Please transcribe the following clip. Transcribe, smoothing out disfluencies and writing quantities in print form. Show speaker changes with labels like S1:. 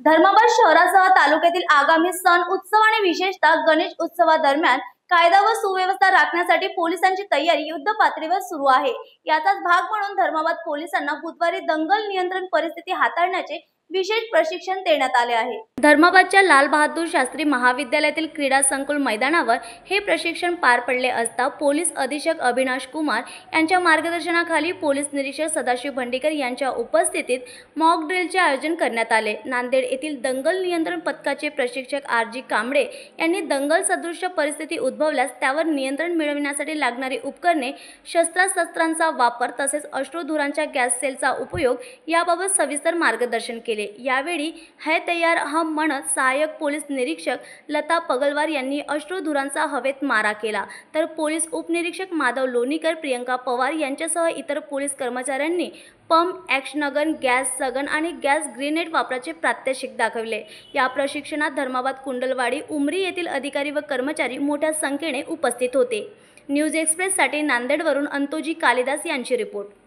S1: धर्माबाद शहरासह तालुक्यातील आगामी सण उत्सव आणि विशेषतः गणेश उत्सवादरम्यान कायदा व सुव्यवस्था राखण्यासाठी पोलिसांची तयारी युद्ध पातळीवर सुरू आहे। याचाच भाग म्हणून धर्माबाद पोलिसांना बुधवारी दंगल नियंत्रण परिस्थिती हाताळण्याचे विशेष प्रशिक्षण देण्यात आले आहे। धर्माबादच्या लाल बहादूर शास्त्री महाविद्यालयातील क्रीडा संकुल मैदानावर हे प्रशिक्षण पार पडले असता पोलीस अधीक्षक अविनाश कुमार यांच्या मार्गदर्शनाखाली पोलीस निरीक्षक सदाशिव भंडीकर यांच्या उपस्थितीत मॉक ड्रिलचे आयोजन करण्यात आले। नांदेड येथील दंगल नियंत्रण पथकाचे प्रशिक्षक आर.जी. कांबळे यांनी दंगल सदृश परिस्थिती उद्भवल्यास त्यावर नियंत्रण मिळविण्यासाठी लागणारी उपकरणे, शस्त्रास्त्रांचा वापर तसेच अश्रूधुरांच्या गॅस सेलचा उपयोग याबाबत सविस्तर मार्गदर्शन केले। यावेळी है तयार हम म्हणत सहाय्यक पोलीस निरीक्षक लता पगलवार यांनी अश्रूधुरांचा हवेत मारा केला, तर पोलीस उपनिरीक्षक माधव लोणीकर, प्रियंका पवार यांच्यासह इतर पोलीस कर्मचाऱ्यांनी पंप, ॲक्शन गन, गॅस सगन आणि गॅस ग्रेनेड वापराचे प्रात्यक्षिक दाखवले। या प्रशिक्षणात धर्माबाद, कुंडलवाडी, उमरी येथील अधिकारी व कर्मचारी मोठ्या संख्येने उपस्थित होते। न्यूज एक्सप्रेससाठी नांदेडवरून अंतोजी कालिदास यांची रिपोर्ट।